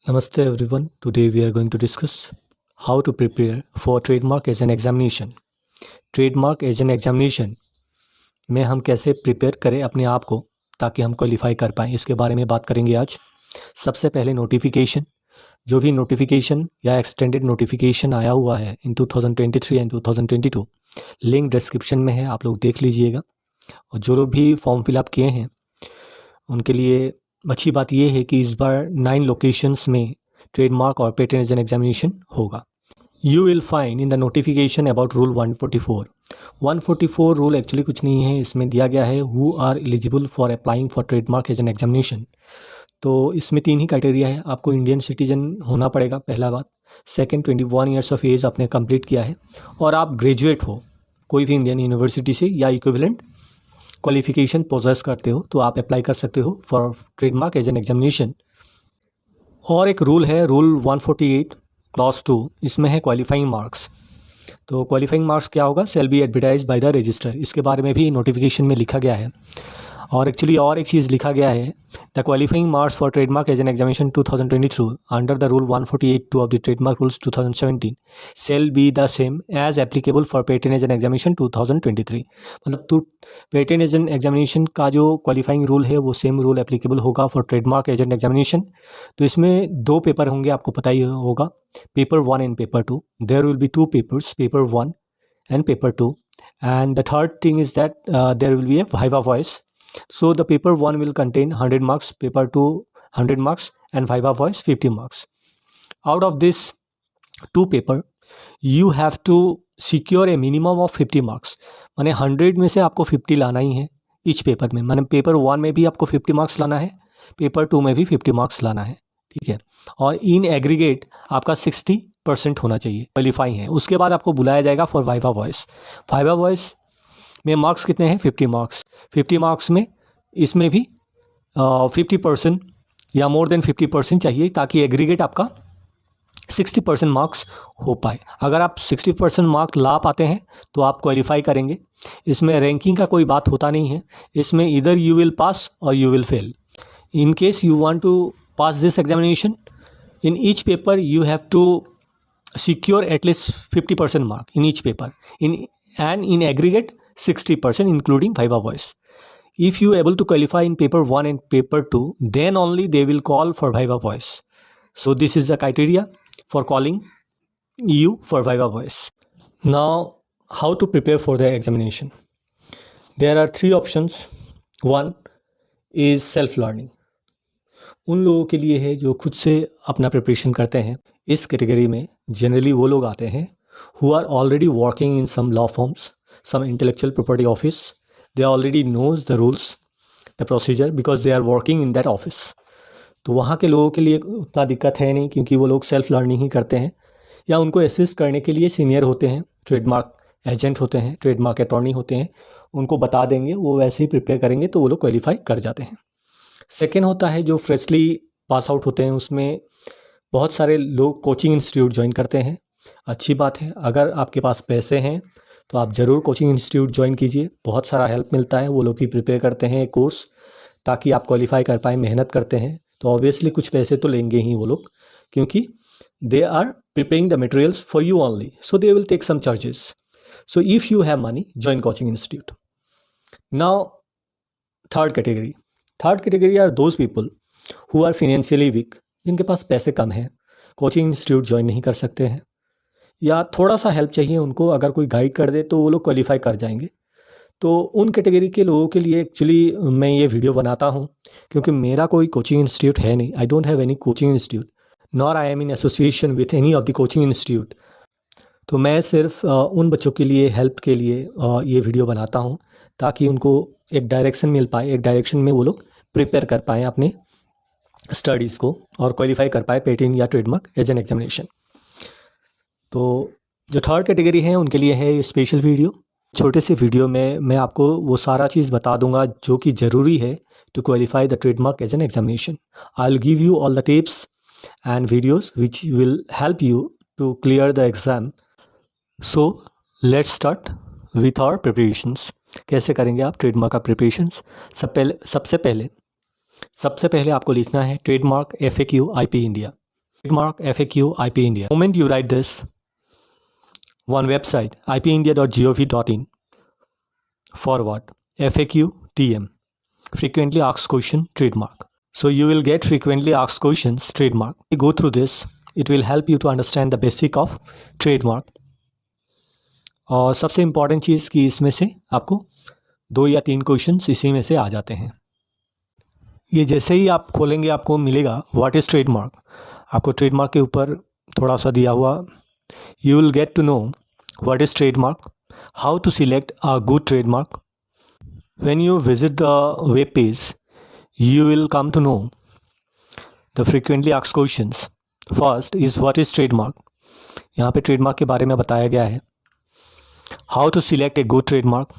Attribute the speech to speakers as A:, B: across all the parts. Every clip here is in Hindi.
A: Namaste everyone. Today we are going to discuss how to prepare for trademark as an examination. Trademark as an examination में हम कैसे प्रिपेयर करें अपने आप को ताकि हम क्वालिफाई कर पाएँ, इसके बारे में बात करेंगे आज। सबसे पहले नोटिफिकेशन, जो भी नोटिफिकेशन या एक्सटेंडेड नोटिफिकेशन आया हुआ है इन 2023 एंड 2022, लिंक डिस्क्रिप्शन में है, आप लोग देख लीजिएगा। और जो लोग भी फॉर्म फिलअप किए हैं उनके लिए अच्छी बात यह है कि इस बार 9 लोकेशंस में ट्रेडमार्क और पेटेंट एग्जामिनेशन होगा। You will find in the notification about rule 144। 144 rule actually कुछ नहीं है, इसमें दिया गया है who are eligible for applying for trademark as an examination. तो इसमें 3 ही क्राइटेरिया है। आपको इंडियन सिटीजन होना पड़ेगा, पहला बात। सेकेंड, 21 ईयर्स ऑफ एज आपने कंप्लीट किया है और आप ग्रेजुएट हो कोई भी इंडियन यूनिवर्सिटी से या इक्विवेलेंट क्वालिफिकेशन पोजेस करते हो तो आप अप्लाई कर सकते हो for trademark as an examination. और एक रूल है, रूल 148 क्लॉज 2, इसमें है क्वालिफाइंग मार्क्स। तो क्वालिफाइंग मार्क्स क्या होगा? Shall be advertise by the register, इसके बारे में भी नोटिफिकेशन में लिखा गया है। और एक्चुअली और एक चीज़ लिखा गया है, the qualifying marks for trademark as an examination 2023 under the rule 148(2) of the trademark rules 2017 shall be the same as applicable for patent as an examination 2023। मतलब तो पेटेंट एज एन एग्जामिनेशन का जो क्वालिफाइंग रूल है वो सेम रूल एप्लीकेबल होगा for trademark as an examination. तो इसमें 2 पेपर होंगे, आपको पता ही होगा, paper 1 and paper 2। There will be 2 papers, paper 1 and paper 2। And the third thing is that there will be a viva voce. So the paper 1 will contain 100 marks, paper 2 100 marks and viva voice 50 marks. Out of this 2 paper you have to secure a minimum of 50 marks. माने 100 में से आपको 50 लाना ही है each पेपर में। माने पेपर 1 में भी आपको 50 मार्क्स लाना है, पेपर 2 में भी 50 मार्क्स लाना है, ठीक है। और इन एग्रीगेट आपका 60% होना चाहिए, क्वालिफाई है। उसके बाद आपको बुलाया जाएगा for viva voice. Viva voice में मार्क्स कितने हैं? 50 मार्क्स। 50 मार्क्स में इसमें भी 50% या मोर देन 50% चाहिए ताकि एग्रीगेट आपका 60% मार्क्स हो पाए। अगर आप 60% मार्क ला पाते हैं तो आप क्वालिफाई करेंगे। इसमें रैंकिंग का कोई बात होता नहीं है, इसमें इधर यू विल पास और you will fail. In case you want to pass this examination, in each paper you have to secure at least 50% mark in each paper, and in aggregate 60% including viva voice. If you able to qualify in paper 1 and paper 2, then only they will call for viva voice. So this is the criteria for calling you for viva voice. Now, how to prepare for the examination? There are 3 options. One is self-learning. उन लोगों के लिए है जो खुद से अपना प्रिपरेशन करते हैं। इस कैटेगरी में जनरली वो लोग आते हैं who are already working in some law firms, some intellectual property office. They already knows the rules, the procedure because they are working in that office. तो वहाँ के लोगों के लिए उतना दिक्कत है नहीं, क्योंकि वो लोग सेल्फ लर्निंग ही करते हैं या उनको असिस्ट करने के लिए सीनियर होते हैं, ट्रेडमार्क एजेंट होते हैं, ट्रेडमार्क अटॉर्नी होते हैं, उनको बता देंगे, वो वैसे ही प्रिपेयर करेंगे तो वो लोग क्वालिफाई कर जाते हैं। सेकेंड होता है जो फ्रेशली पास आउट होते हैं, उसमें बहुत सारे लोग कोचिंग इंस्टीट्यूट ज्वाइन करते हैं। अच्छी बात है, अगर आपके पास पैसे हैं तो आप ज़रूर कोचिंग इंस्टीट्यूट ज्वाइन कीजिए, बहुत सारा हेल्प मिलता है। वो लोग भी प्रिपेयर करते हैं कोर्स ताकि आप क्वालिफाई कर पाएँ, मेहनत करते हैं तो ऑब्वियसली कुछ पैसे तो लेंगे ही वो लोग, क्योंकि they are preparing the materials for you only, so they will take some charges. So if you have money, join coaching institute. Now third category are those people who are financially weak, जिनके पास पैसे कम हैं, कोचिंग इंस्टीट्यूट ज्वाइन नहीं कर सकते हैं या थोड़ा सा हेल्प चाहिए उनको, अगर कोई गाइड कर दे तो वो लोग क्वालिफाई कर जाएंगे। तो उन कैटेगरी के लोगों के लिए एक्चुअली मैं ये वीडियो बनाता हूँ क्योंकि मेरा कोई कोचिंग इंस्टीट्यूट है नहीं। I don't have any coaching institute, nor I am in association with any of the coaching institute. तो मैं सिर्फ उन बच्चों के लिए हेल्प के लिए ये वीडियो बनाता हूँ ताकि उनको एक डायरेक्शन मिल पाए, एक डायरेक्शन में वो लोग प्रिपेयर कर पाएँ अपने स्टडीज़ को और क्वालिफाई कर पाए पेटेंट या ट्रेडमार्क एज एन एग्जामिनेशन। तो जो थर्ड कैटेगरी है उनके लिए है स्पेशल वीडियो। छोटे से वीडियो में मैं आपको वो सारा चीज़ बता दूंगा जो कि ज़रूरी है to qualify the trademark as an examination. I will give you all the tips and videos which will help you to clear the exam. So let's start with our preparations. कैसे करेंगे आप ट्रेडमार्क का प्रिपरेशंस? सबसे पहले आपको लिखना है trademark FAQ IP India. Trademark FAQ IP India. The moment you write this, one website ipindia.gov.in forward FAQ TM, frequently asked question trademark. So you will get frequently asked questions trademark. You go through this, it will help you to understand the basic of trademark. और सबसे इम्पॉर्टेंट चीज़ कि इसमें से आपको 2 या 3 क्वेश्चंस इसी में से आ जाते हैं। ये जैसे ही आप खोलेंगे आपको मिलेगा व्हाट इज़ ट्रेडमार्क। आपको ट्रेडमार्क के ऊपर थोड़ा सा दिया हुआ, you will get to know what is trademark, how to select a good trademark. When you visit the web page you will come to know the frequently asked questions. First is what is trademark. यहाँ पे ट्रेडमार्क के बारे में बताया गया है। How to select a good trademark.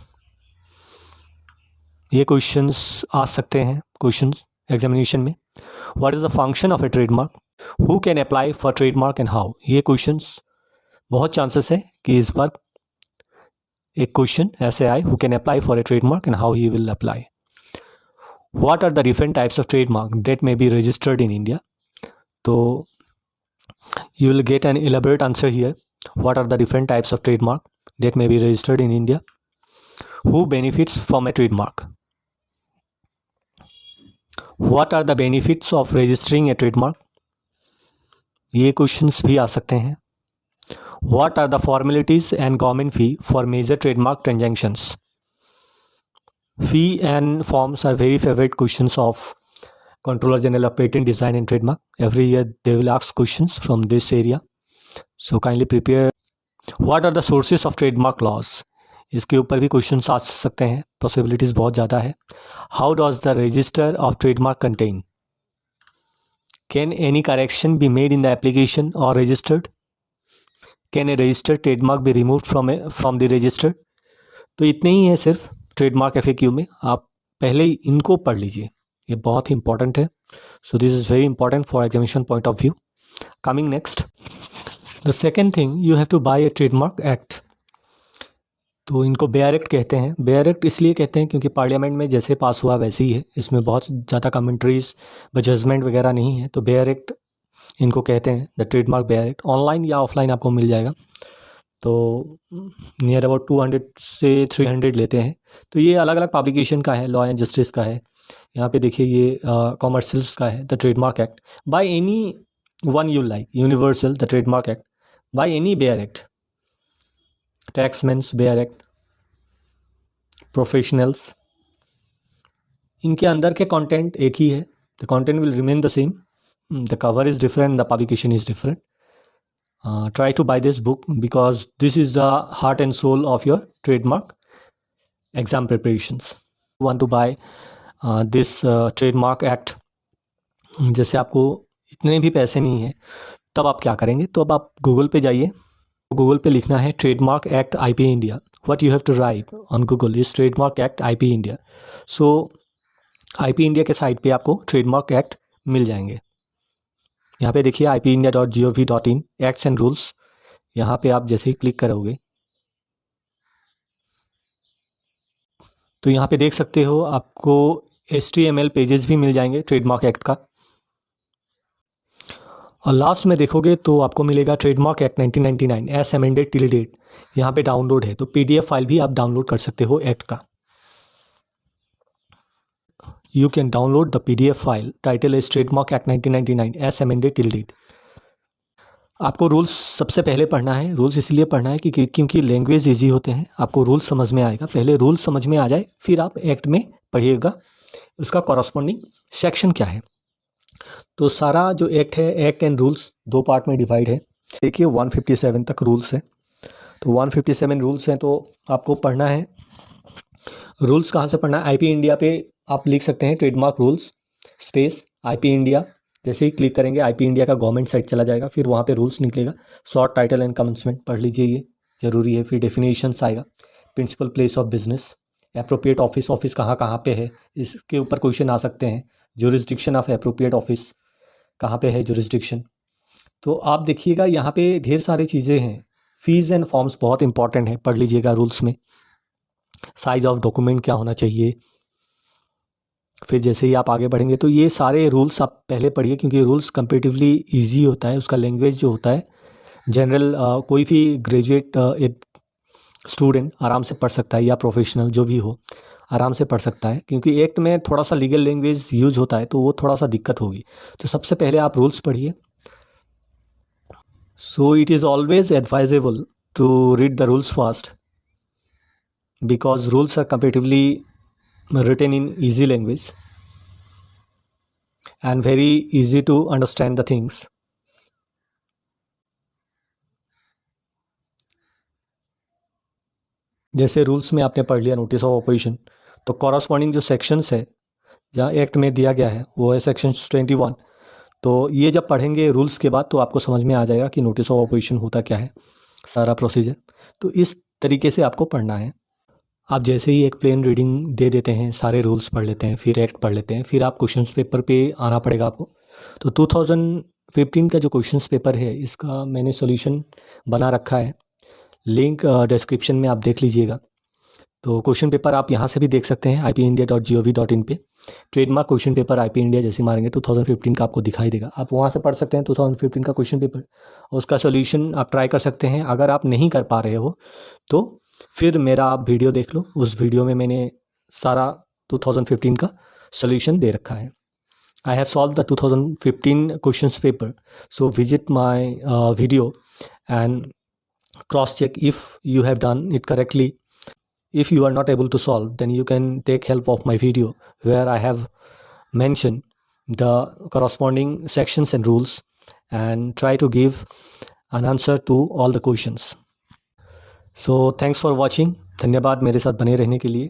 A: ये क्वेश्चंस आ सकते हैं क्वेश्चंस एग्जामिनेशन में। What is the function of a trademark? Who can apply for trademark and how? ये क्वेश्चंस बहुत चांसेस है कि इस बार एक क्वेश्चन ऐसे आए, who can apply for a trademark and how he will apply. What are the different types of trademark that may be registered in India? So you will get an elaborate answer here. What are the different types of trademark that may be registered in India? Who benefits from a trademark? What are the benefits of registering a trademark? ये questions भी आ सकते हैं। What are the formalities and common fee for major trademark transactions? Fee and forms are very favorite questions of Controller General of Patent, Design and Trademark. Every year they will ask questions from this area. So kindly prepare. What are the sources of trademark laws? इसके ऊपर भी क्वेश्चंस आ सकते हैं, पॉसिबिलिटीज़ बहुत ज़्यादा है। How does the register of trademark contain? Can any correction be made in the application or registered? Can a registered trademark be removed from the registered? तो इतने ही है सिर्फ ट्रेडमार्क FAQ में। आप पहले ही इनको पढ़ लीजिए, ये बहुत ही इंपॉर्टेंट है। So this is very important for examination point of view. Coming next, the second thing, you have to buy a trademark act. तो इनको बेयर एक्ट कहते हैं। बेयर एक्ट इसलिए कहते हैं क्योंकि पार्लियामेंट में जैसे पास हुआ वैसे ही है, इसमें बहुत ज़्यादा कमेंट्रीज जजमेंट वगैरह नहीं है। तो बेयर एक्ट इनको कहते हैं, the trademark bare act. Online या ऑफलाइन आपको मिल जाएगा। तो नियर अबाउट 200 से 300 लेते हैं। तो ये अलग अलग पब्लिकेशन का है, लॉ एंड जस्टिस का है। यहाँ पे देखिए ये कॉमर्शियल्स का है, the trademark act. Buy any one you like, universal the trademark act, buy any bare act, Taxmann's bare act, professionals, इनके अंदर के कंटेंट एक ही है। The content will remain the same, the cover is different, the publication is different. Try to buy this book because this is the heart and soul of your trademark exam preparations. Want to buy this trademark act. जैसे आपको इतने भी पैसे नहीं हैं, तब आप क्या करेंगे? तो अब आप गूगल पे जाइए, गूगल पे लिखना है trademark act IP India. What you have to write on Google is trademark act IP India. So IP India के साइट पे आपको ट्रेडमार्क एक्ट मिल जाएंगे। यहाँ पे देखिए ipindia.gov.in एक्ट्स एंड रूल्स। यहाँ पे आप जैसे ही क्लिक करोगे तो यहाँ पे देख सकते हो आपको HTML पेजेस भी मिल जाएंगे ट्रेडमार्क एक्ट का। और लास्ट में देखोगे तो आपको मिलेगा trademark act 1999 as amended till date. यहाँ पे डाउनलोड है, तो PDF फाइल भी आप डाउनलोड कर सकते हो एक्ट का। You can download the PDF file. Title is Trademark Act 1999 as amended till date. आपको रूल्स सबसे पहले पढ़ना है। रूल्स इसलिए पढ़ना है कि क्योंकि लैंग्वेज इजी होते हैं, आपको रूल्स समझ में आएगा। पहले रूल्स समझ में आ जाए फिर आप एक्ट में पढ़िएगा उसका कॉरस्पॉन्डिंग सेक्शन क्या है। तो सारा जो एक्ट है, एक्ट एंड रूल्स 2 पार्ट में डिवाइड है। देखिए 157 तक रूल्स हैं। तो 157 रूल्स हैं, तो आपको पढ़ना है। रूल्स कहाँ से पढ़ना है? IP इंडिया पे आप लिख सकते हैं trademark rules space IP India. जैसे ही क्लिक करेंगे IP इंडिया का गवर्नमेंट साइट चला जाएगा, फिर वहाँ पे रूल्स निकलेगा। शॉर्ट टाइटल एंड कमेंसमेंट पढ़ लीजिए, ये ज़रूरी है। फिर डेफिनेशंस आएगा, principal place of business, appropriate office, office कहाँ पे है, इसके ऊपर क्वेश्चन आ सकते हैं। जुरिस्डिक्शन ऑफ एप्रोप्रिएट ऑफिस, कहाँ पे है जुरिस्डिक्शन। तो आप देखिएगा यहाँ पे ढेर सारी चीज़ें हैं। फीस एंड फॉर्म्स बहुत इंपॉर्टेंट है, पढ़ लीजिएगा रूल्स में। साइज ऑफ डॉक्यूमेंट क्या होना चाहिए, फिर जैसे ही आप आगे बढ़ेंगे तो ये सारे रूल्स आप पहले पढ़िए, क्योंकि रूल्स कंपेरेटिवली इजी होता है। उसका लैंग्वेज जो होता है जनरल कोई भी ग्रेजुएट एक स्टूडेंट आराम से पढ़ सकता है, या प्रोफेशनल जो भी हो आराम से पढ़ सकता है, क्योंकि एक्ट में थोड़ा सा लीगल लैंग्वेज यूज होता है तो वो थोड़ा सा दिक्कत होगी। तो सबसे पहले आप रूल्स पढ़िए। So it is always advisable to read the rules fast, because rules are comparatively written in easy language and very easy to understand the things. जैसे रूल्स में आपने पढ़ लिया नोटिस ऑफ अपोजिशन, तो कॉरस्पॉन्डिंग जो सेक्शंस है जहाँ एक्ट में दिया गया है वो है सेक्शन 21। तो ये जब पढ़ेंगे रूल्स के बाद तो आपको समझ में आ जाएगा कि नोटिस ऑफ अपोजिशन होता क्या है, सारा प्रोसीजर। तो इस तरीके से आपको पढ़ना है। आप जैसे ही एक प्लेन रीडिंग दे देते हैं, सारे रूल्स पढ़ लेते हैं, फिर एक्ट पढ़ लेते हैं, फिर आप क्वेश्चन पेपर पे आना पड़ेगा आपको। तो 2015 का जो क्वेश्चन पेपर है इसका मैंने सॉल्यूशन बना रखा है, लिंक डिस्क्रिप्शन में आप देख लीजिएगा। तो क्वेश्चन पेपर आप यहाँ से भी देख सकते हैं ipindia.gov.in पे। Trademark question paper IP India जैसे मारेंगे 2015 का आपको दिखाई देगा, आप वहाँ से पढ़ सकते हैं 2015 का क्वेश्चन पेपर, और उसका सॉल्यूशन आप ट्राई कर सकते हैं। अगर आप नहीं कर पा रहे हो तो फिर मेरा आप वीडियो देख लो, उस वीडियो में मैंने सारा 2015 का सॉल्यूशन दे रखा है। I have solved the 2015 questions paper, so visit my video and cross check if you have done it correctly. If you are not able to solve, then you can take help of my video where I have mentioned the corresponding sections and rules and try to give an answer to all the questions. So thanks for watching. धन्यवाद मेरे साथ बने रहने के लिए।